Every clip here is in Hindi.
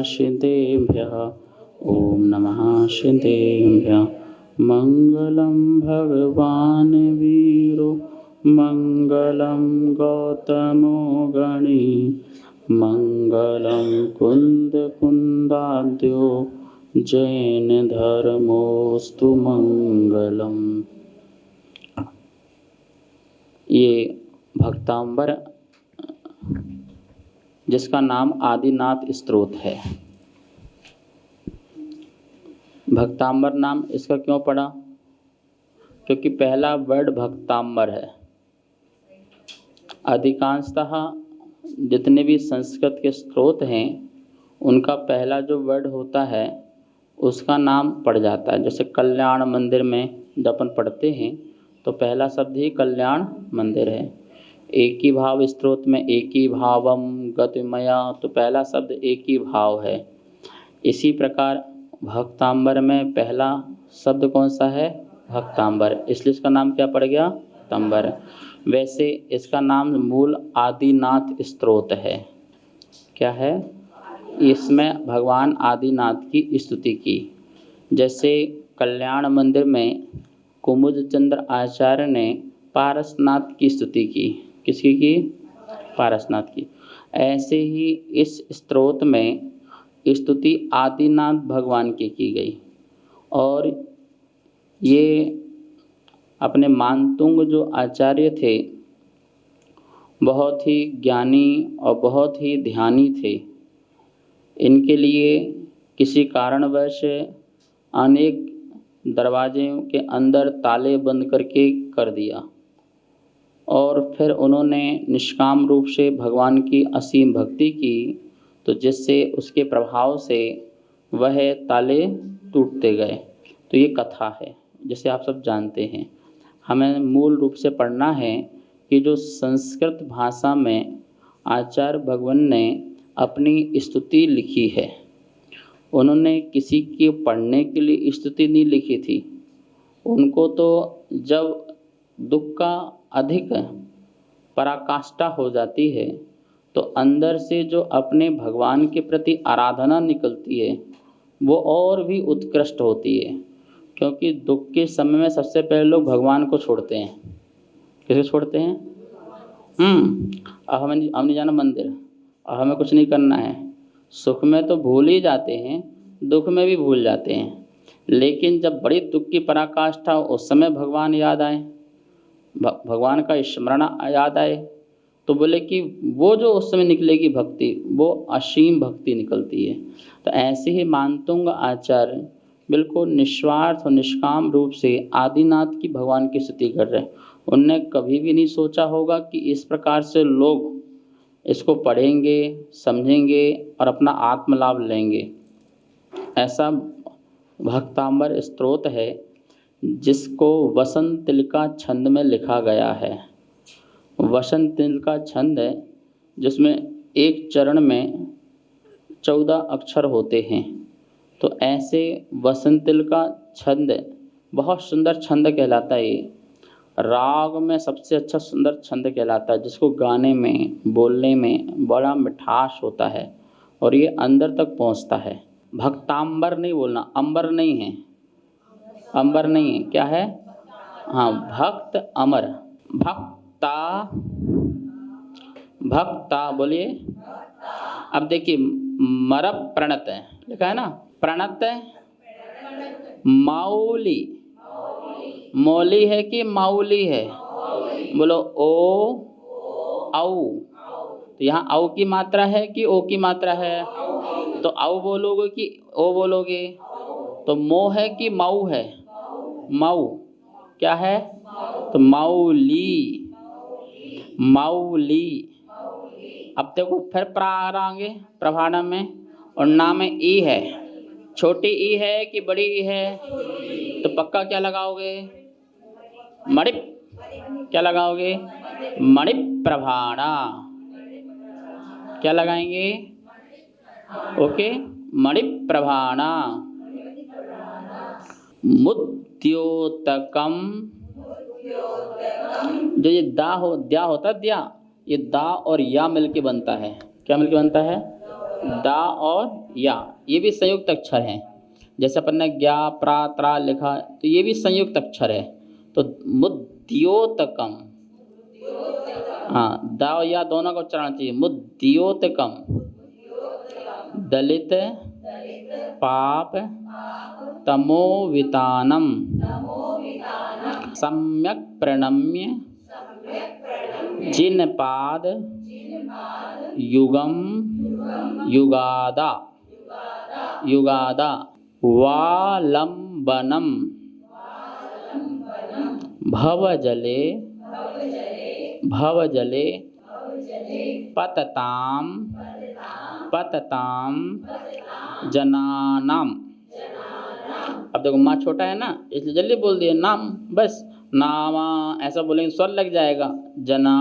सिद्धेभ्यः ओम नमः सिद्धेभ्यः। मंगलम भगवान वीरो मंगलम गौतमो गणी मंगलम कुंद कुंदाद्यो जैन धर्मोस्तु मंगलम। ये भक्तांबर जिसका नाम आदिनाथ स्तोत्र है। भक्तांबर नाम इसका क्यों पड़ा? क्योंकि पहला वर्ड भक्तांबर है। अधिकांशतः जितने भी संस्कृत के स्रोत हैं उनका पहला जो वर्ड होता है उसका नाम पड़ जाता है। जैसे कल्याण मंदिर में जब अपन पढ़ते हैं तो पहला शब्द ही कल्याण मंदिर है। एक ही भाव स्त्रोत में एक ही भावम गतिमया, तो पहला शब्द एक ही भाव है। इसी प्रकार भक्तांबर में पहला शब्द कौन सा है? भक्तांबर, इसलिए इसका नाम क्या पड़ गया? भक्तांबर। वैसे इसका नाम मूल आदिनाथ स्तोत्र है। क्या है? इसमें भगवान आदिनाथ की स्तुति की। जैसे कल्याण मंदिर में कुमुद चंद्र आचार्य ने पारसनाथ की स्तुति की। किसकी की? पारसनाथ की। ऐसे ही इस स्तोत्र में स्तुति आदिनाथ भगवान की गई। और ये अपने मानतुंग जो आचार्य थे बहुत ही ज्ञानी और बहुत ही ध्यानी थे। इनके लिए किसी कारणवश अनेक दरवाजे के अंदर ताले बंद करके कर दिया और फिर उन्होंने निष्काम रूप से भगवान की असीम भक्ति की, तो जिससे उसके प्रभाव से वह ताले टूटते गए। तो ये कथा है जिसे आप सब जानते हैं। हमें मूल रूप से पढ़ना है कि जो संस्कृत भाषा में आचार्य भगवान ने अपनी स्तुति लिखी है, उन्होंने किसी के पढ़ने के लिए स्तुति नहीं लिखी थी। उनको तो जब दुख का अधिक पराकाष्ठा हो जाती है तो अंदर से जो अपने भगवान के प्रति आराधना निकलती है वो और भी उत्कृष्ट होती है। क्योंकि दुख के समय में सबसे पहले लोग भगवान को छोड़ते हैं। किसे छोड़ते हैं? अब हमें नहीं जाना मंदिर, अब हमें कुछ नहीं करना है। सुख में तो भूल ही जाते हैं, दुख में भी भूल जाते हैं। लेकिन जब बड़ी दुख की पराकाष्ठा हो उस समय भगवान याद आए, भगवान का स्मरण याद आए, तो बोले कि वो जो उस समय निकलेगी भक्ति वो असीम भक्ति निकलती है। तो ऐसे ही मानतुंग आचार्य बिल्कुल निस्वार्थ और निष्काम रूप से आदिनाथ की भगवान की स्तुति कर रहे हैं। उनने कभी भी नहीं सोचा होगा कि इस प्रकार से लोग इसको पढ़ेंगे, समझेंगे और अपना आत्मलाभ लेंगे। ऐसा भक्तांबर स्तोत्र है जिसको वसंत तिलका छंद में लिखा गया है। वसंत तिलका छंद है जिसमें एक चरण में 14 अक्षर होते हैं। तो ऐसे वसंत तिलका छंद बहुत सुंदर छंद कहलाता है। ये राग में सबसे अच्छा सुंदर छंद कहलाता है, जिसको गाने में बोलने में बड़ा मिठास होता है और ये अंदर तक पहुंचता है। भक्तांबर नहीं बोलना, अंबर नहीं है, अंबर नहीं है। क्या है? हाँ, भक्त अमर। भक्ता, भक्ता बोलिए। अब देखिए मर प्रणत है लिखा है ना, प्रणत माउली, मौली है कि माउली है? बोलो ओ औ। तो यहाँ औ की मात्रा है कि ओ की मात्रा है? तो औ बोलोगे कि ओ बोलोगे? तो मो है कि माऊ है? माऊ। क्या है? तो माउली, माउली। अब देखो फिर प्रारांगे प्रभाणम में और नाम में ई है। छोटी ई है कि बड़ी ई है? तो पक्का क्या लगाओगे? मणिप। क्या लगाओगे? मणिप प्रभाणा। क्या लगाएंगे? ओके, मणिप प्रभाणा। मुद्योतकम, जो ये द्या होता है, द्या, ये दा और या मिलके बनता है। क्या मिलके बनता है? दा और या, ये भी संयुक्त अक्षर हैं। जैसे अपन ने ज्ञा प्रा त्रा लिखा, तो ये भी संयुक्त अक्षर है। तो मुद्योतकम, हाँ, दा और या दोनों को उच्चारण चाहिए। मुद्योतकम, दलित पाप तमोवितानम, सम्यक प्रणम्य जिनपाद युगम युगादा, युगादा वालंबनम भवजले, भवजले पतताम, पतताम जनानाम। अब देखो माँ छोटा है ना, इसलिए जल्दी बोल दिए नाम, बस नामा ऐसा बोलेंगे स्वर लग जाएगा। जना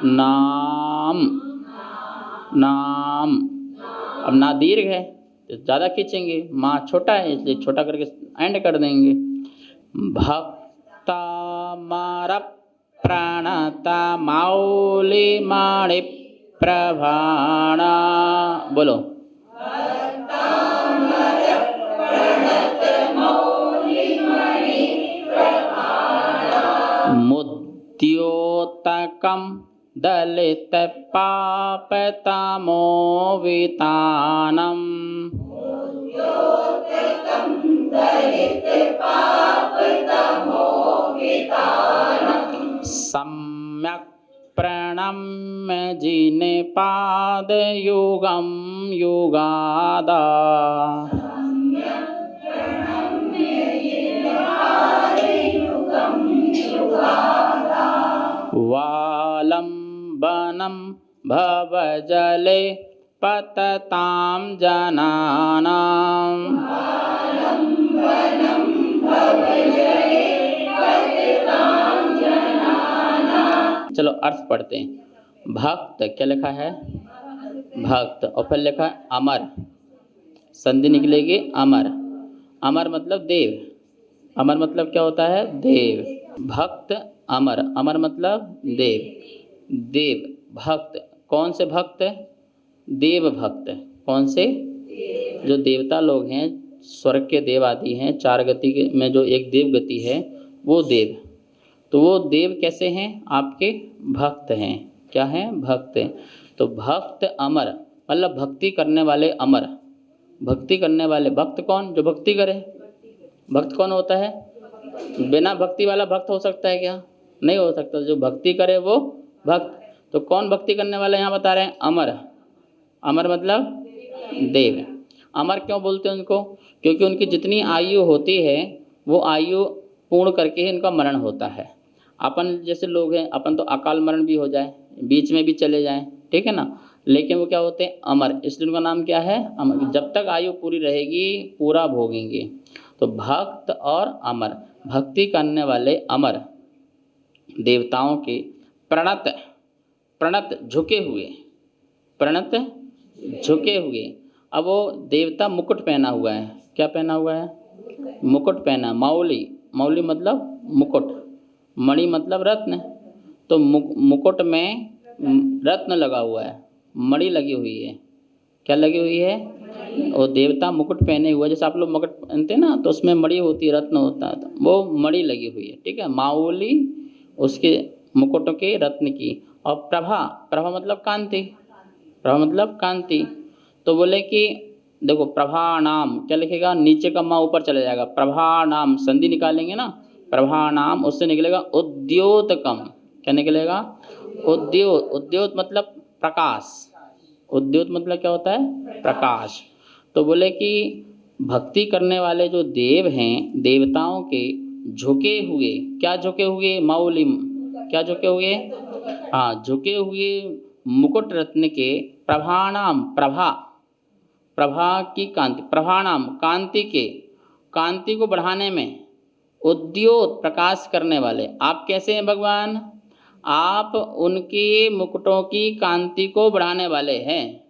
नाम, नाम। अब ना दीर्घ है तो ज़्यादा खींचेंगे, माँ छोटा है इसलिए छोटा करके एंड कर देंगे। भक्ता मार प्राणता माउली माणि प्रभाणा, बोलो। मुद्योतकम दलित पाप तमोवितानम, सम्यक प्रणम्य जिनपाद युगम युगादा, वालंबनम भवजले पतताम जनानाम। चलो अर्थ पढ़ते हैं। भक्त क्या लिखा है? भक्त, और फिर लिखा है अमर, संधि निकलेगी अमर। अमर मतलब देव, अमर मतलब क्या होता है? देव। भक्त अमर, अमर मतलब देव। देव भक्त, कौन से भक्त? देव भक्त। कौन से? जो देवता लोग हैं, स्वर्ग के देव आदि हैं, चार गति के में जो एक देव गति है वो देव। तो वो देव कैसे हैं? आपके भक्त हैं। क्या हैं? भक्त हैं। तो भक्त अमर मतलब भक्ति करने वाले अमर। भक्ति करने वाले, भक्त कौन? जो भक्ति करे। भक्त कौन होता है? बिना भक्ति वाला भक्त हो सकता है क्या? नहीं हो सकता। जो भक्ति करे वो भक्त। तो कौन भक्ति करने वाला यहाँ बता रहे हैं? अमर। अमर मतलब देव। अमर क्यों बोलते हैं उनको? क्योंकि उनकी जितनी आयु होती है वो आयु पूर्ण करके ही इनका मरण होता है। अपन जैसे लोग हैं, अपन तो अकाल मरण भी हो जाए, बीच में भी चले जाएं, ठीक है ना, लेकिन वो क्या होते हैं? अमर। इसलिए उनका नाम क्या है? अमर। जब तक आयु पूरी रहेगी पूरा भोगेंगे। तो भक्त और अमर, भक्ति करने वाले अमर देवताओं के प्रणत, प्रणत झुके हुए, प्रणत झुके हुए। अब वो देवता मुकुट पहना हुआ है। क्या पहना हुआ है? मुकुट पहना। मौली, मौली मतलब मुकुट, मणि मतलब रत्न। तो मुकुट में रत्न लगा हुआ है, मणि लगी हुई है। क्या लगी हुई है? वो देवता मुकुट पहने हुए, जैसे आप लोग मुकुट पहनते हैं ना, तो उसमें मणि होती है, रत्न होता है, तो वो मणि लगी हुई है, ठीक है। माउली उसके मुकुट के रत्न की। और प्रभा, प्रभा मतलब कांति, प्रभा मतलब कांति। तो बोले कि देखो प्रभा नाम क्या लिखेगा? नीचे का माँ ऊपर चले जाएगा। प्रभा नाम संधि निकालेंगे ना, प्रभा नाम, उससे निकलेगा उद्योतकम। क्या निकलेगा? उद्योत। उद्योत मतलब प्रकाश। उद्योत मतलब क्या होता है? प्रकाश। तो बोले कि भक्ति करने वाले जो देव हैं, देवताओं के झुके हुए, क्या झुके हुए? मौलिम, क्या झुके हुए? हाँ, झुके हुए मुकुट रत्न के प्रभानाम, प्रभा, प्रभा की कांति, प्रभानाम कांति के, कांति को बढ़ाने में, उद्योत प्रकाश करने वाले। आप कैसे हैं भगवान? आप उनके मुकुटों की कांति को बढ़ाने वाले हैं।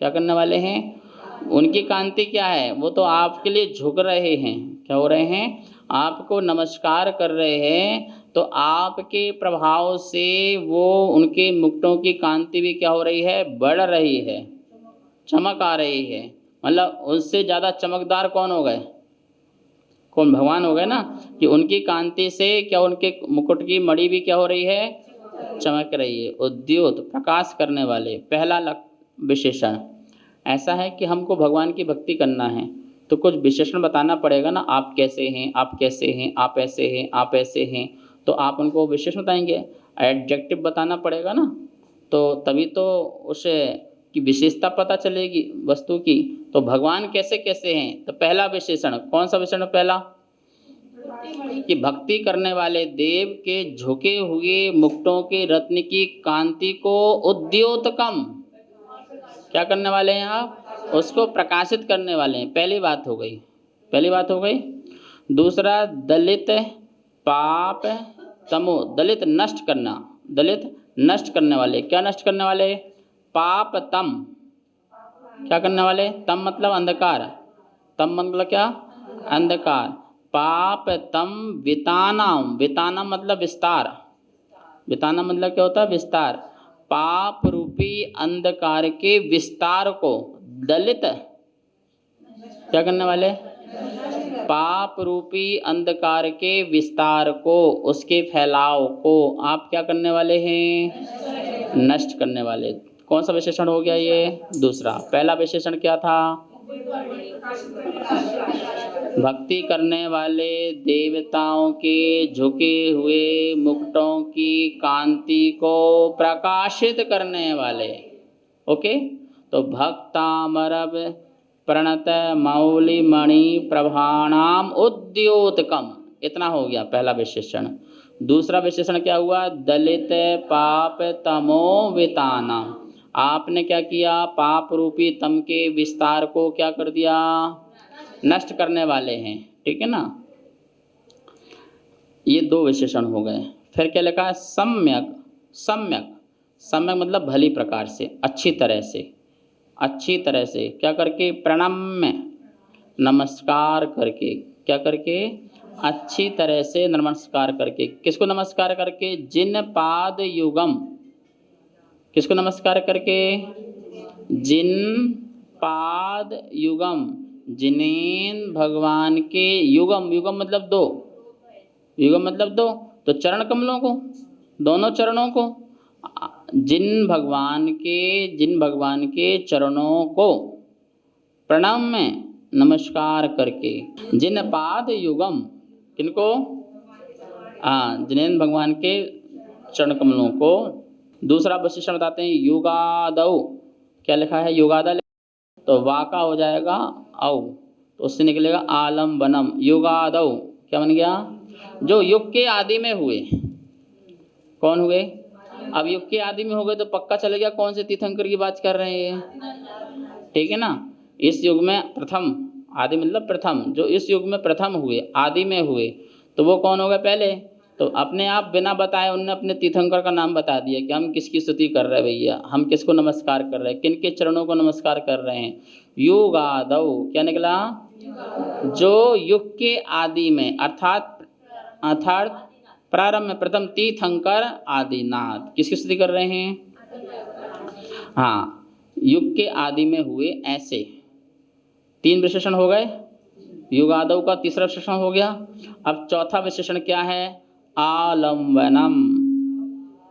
क्या करने वाले हैं? उनकी कांति क्या है? वो तो आपके लिए झुक रहे हैं। क्या हो रहे हैं? आपको नमस्कार कर रहे हैं। तो आपके प्रभाव से वो उनके मुकुटों की कांति भी क्या हो रही है? बढ़ रही है। चमक आ रही है, मतलब उससे ज़्यादा चमकदार कौन हो गए? कौन? भगवान हो गए ना, कि उनकी कांति से क्या उनके मुकुट की मणि भी क्या हो रही है? चमक रही है। उद्योत, प्रकाश करने वाले, पहला विशेषण। ऐसा है कि हमको भगवान की भक्ति करना है तो कुछ विशेषण बताना पड़ेगा ना, आप कैसे हैं, आप कैसे हैं, आप ऐसे हैं, आप ऐसे हैं, तो आप उनको विशेषण बताएंगे, एडजेक्टिव बताना पड़ेगा ना, तो तभी तो उस की विशेषता पता चलेगी वस्तु की। तो भगवान कैसे कैसे हैं, तो पहला विशेषण कौन सा विशेषण? पहला कि भक्ति करने वाले देव के झुके हुए मुकुटों के रत्न की कांति को उद्योतकम, क्या करने वाले हैं आप? उसको प्रकाशित करने वाले हैं। पहली बात हो गई, पहली बात हो गई। दूसरा, दलित पाप तमो, दलित नष्ट करना, दलित नष्ट करने वाले। क्या नष्ट करने वाले? पाप तम, क्या करने वाले? तम मतलब अंधकार, तम मतलब क्या? अंधकार। पाप तम वितानाम, वितानम मतलब विस्तार, विताना मतलब क्या होता है? विस्तार। पाप रूपी अंधकार के विस्तार को दलित क्या करने वाले? पाप रूपी अंधकार के विस्तार को, उसके फैलाव को आप क्या करने वाले हैं? नष्ट करने वाले। कौन सा विशेषण हो गया ये? दूसरा। पहला विशेषण क्या था? भक्ति करने वाले देवताओं के झुके हुए मुकुटों की कांति को प्रकाशित करने वाले। ओके, तो भक्तामरव प्रणत मौलि मणि प्रभाणाम उद्योतकम, इतना हो गया पहला विशेषण। दूसरा विशेषण क्या हुआ? दलित पाप तमो वितानाम, आपने क्या किया? पाप रूपी तम के विस्तार को क्या कर दिया? नष्ट करने वाले हैं। ठीक है ना, ये दो विशेषण हो गए। फिर क्या लिखा है? सम्यक, सम्यक, सम्यक मतलब भली प्रकार से, अच्छी तरह से, अच्छी तरह से क्या करके? प्रणम्य, नमस्कार करके, क्या करके? अच्छी तरह से नमस्कार करके। किसको नमस्कार करके? जिन पाद युगम, किसको नमस्कार करके? जिन पाद युगम, जिनेन भगवान के युगम, युगम मतलब दो, युगम मतलब दो, तो चरण कमलों को, दोनों चरणों को, जिन भगवान के, जिन भगवान के चरणों को प्रणाम में नमस्कार करके। जिन पाद युगम, किनको? हाँ, जिनेन भगवान के चरण कमलों को। दूसरा विशेषण बताते हैं युगादौ, क्या लिखा है? युगादा, तो वाका हो जाएगा औ, तो उससे निकलेगा आलम्बनम। युगादौ क्या बन गया? जो युग के आदि में हुए। कौन हुए? अब युग के आदि में हो गए तो पक्का चलेगा कौन से तीर्थंकर की बात कर रहे हैं। ठीक है ना, इस युग में प्रथम, आदि मतलब प्रथम, जो इस युग में प्रथम हुए, आदि में हुए, तो वो कौन हो गए? पहले तो अपने आप बिना बताए उनने अपने तीर्थंकर का नाम बता दिया कि हम किसकी स्तुति कर रहे हैं भैया, हम किसको नमस्कार कर रहे हैं, किन के चरणों को नमस्कार कर रहे हैं। युगादौ क्या निकला? जो युग के आदि में, अर्थात अर्थात प्रारंभ में प्रथम तीर्थंकर आदिनाथ किसकी स्तुति कर रहे हैं? हाँ, युग के आदि में हुए ऐसे। तीन विशेषण हो गए, युगादौ का तीसरा विशेषण हो गया। अब चौथा विशेषण क्या है? आलम्बनम।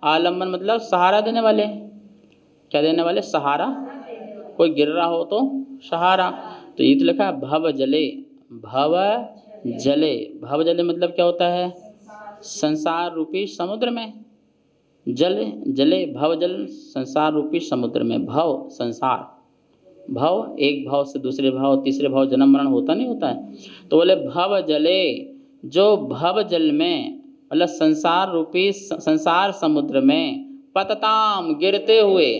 आलम्बन मतलब सहारा देने वाले। क्या देने वाले? सहारा। कोई गिर रहा हो तो सहारा। तो ये तो लिखा है भव जले, भव जले, भव जले मतलब क्या होता है? संसार रूपी समुद्र में, जल जले, भव जल संसार रूपी समुद्र में। भव संसार, भव एक भाव से दूसरे भाव, तीसरे भाव जन्म मरण होता नहीं होता है, तो बोले भव जले, जो भव जल में मतलब संसार रूपी संसार समुद्र में, पतताम गिरते हुए,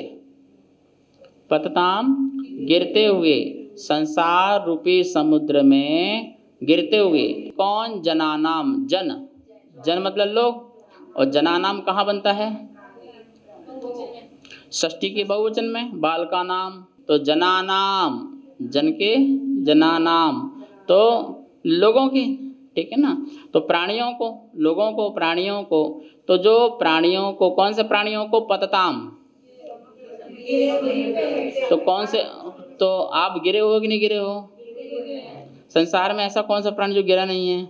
पतताम गिरते हुए, संसार रूपी समुद्र में गिरते हुए। कौन? जनानाम, जन, जन मतलब लोग, और जनानाम कहाँ बनता है? षष्ठी के बहुवचन में, बाल का नाम, तो जनानाम, जन के जनानाम, तो लोगों की। ठीक है ना, तो प्राणियों को, लोगों को, प्राणियों को, तो जो प्राणियों को, कौन से प्राणियों को? पतताम, तो कौन से? तो आप गिरे हो कि नहीं गिरे हो? संसार में ऐसा कौन सा प्राणी जो गिरा नहीं है?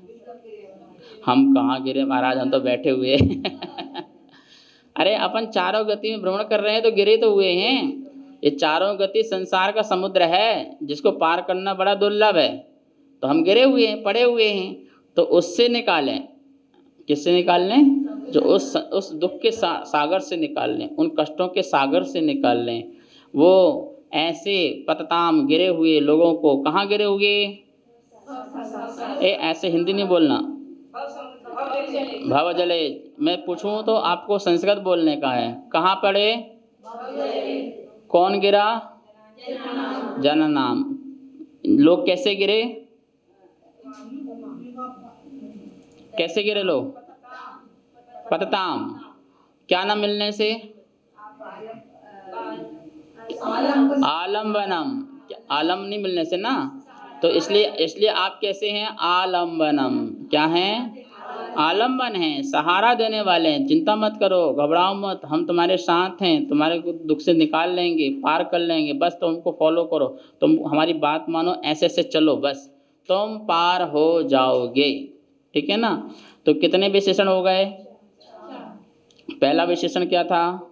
हम कहाँ गिरे महाराज, हम तो बैठे हुए अरे अपन चारों गति में भ्रमण कर रहे हैं तो गिरे तो हुए हैं। ये चारों गति संसार का समुद्र है जिसको पार करना बड़ा दुर्लभ है, तो हम गिरे हुए हैं, पड़े हुए हैं। तो उससे निकालें। किससे निकाल लें? जो उस दुख के सागर से निकाल लें, उन कष्टों के सागर से निकाल लें। वो ऐसे पतताम गिरे हुए लोगों को, कहाँ गिरे हुए? ऐसे हिंदी नहीं बोलना, भव जले। मैं पूछूं तो आपको संस्कृत बोलने का है। कहाँ पड़े? कौन गिरा? जननाम। लोग कैसे गिरे? कैसे गिरे लोग? पतताम। क्या ना मिलने से? आलम्बनम। आलम नहीं मिलने से ना, तो इसलिए आप कैसे हैं? आलम्बनम। क्या हैं? आलम्बन हैं, सहारा देने वाले हैं। चिंता मत करो, घबराओ मत, हम तुम्हारे साथ हैं, तुम्हारे दुख से निकाल लेंगे, पार कर लेंगे। बस तुम हमको फॉलो करो, तुम हमारी बात मानो, ऐसे ऐसे चलो, बस तुम पार हो जाओगे। ठीक है ना? तो कितने विशेषण हो गए? पहला विशेषण क्या था?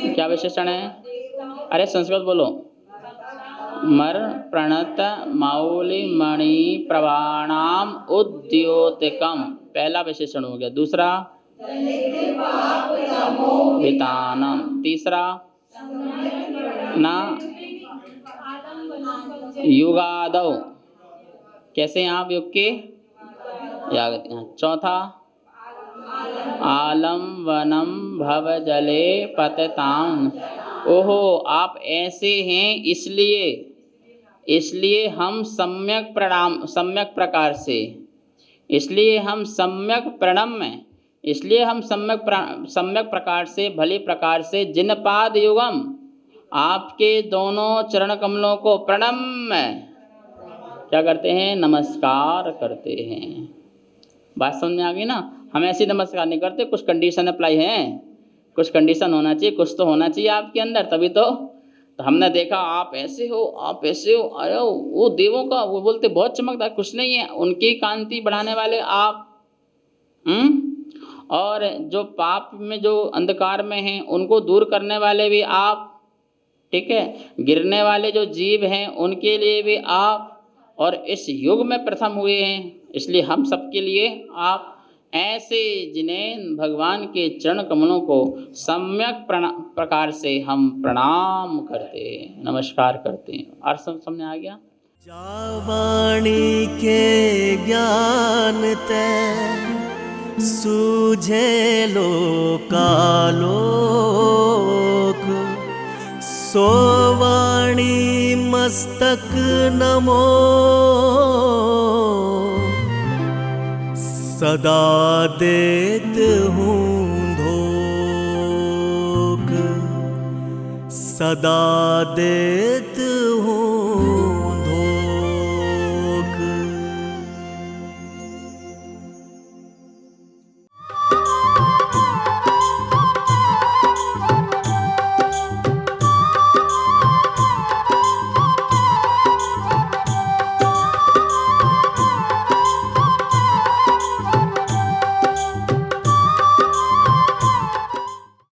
क्या विशेषण है? अरे संस्कृत बोलो। मर प्रणत मौलि मणि प्रवाणाम उद्योतिकम, पहला विशेषण हो गया। दूसरा वितानम। तीसरा ना युगादौ, कैसे हैं आप? युग के याग। चौथा आलम्बनम भव जले पतताम। ओहो, आप ऐसे हैं, इसलिए हम सम्यक प्रकार से, इसलिए हम सम्यक प्रणम्य, इसलिए हम सम्यक प्रकार से, भली प्रकार से जिन पाद युगम, आपके दोनों चरण कमलों को प्रणम्य क्या करते हैं? नमस्कार करते हैं। बात समझ में आ गई ना? हम ऐसे नमस्कार नहीं करते, कुछ कंडीशन अप्लाई है, कुछ कंडीशन होना चाहिए, कुछ तो होना चाहिए आपके अंदर, तभी तो हमने देखा आप ऐसे हो, आप ऐसे हो। अरे वो देवों का, वो बोलते बहुत चमकदार, कुछ नहीं है, उनकी कांति बढ़ाने वाले आप। और जो पाप में, जो अंधकार में हैं, उनको दूर करने वाले भी आप। ठीक है? गिरने वाले जो जीव हैं उनके लिए भी आप, और इस युग में प्रथम हुए हैं, इसलिए हम सबके लिए आप। ऐसे जिन्हें भगवान के चरण कमलों को सम्यक प्रकार से हम प्रणाम करते हैं, नमस्कार करते हैं। और समझ आ गया? जावाणी के ज्ञान ते सूझे लोकालोक, सोवाणी मस्तक नमो सदा देत हूँ धोख, सदा देत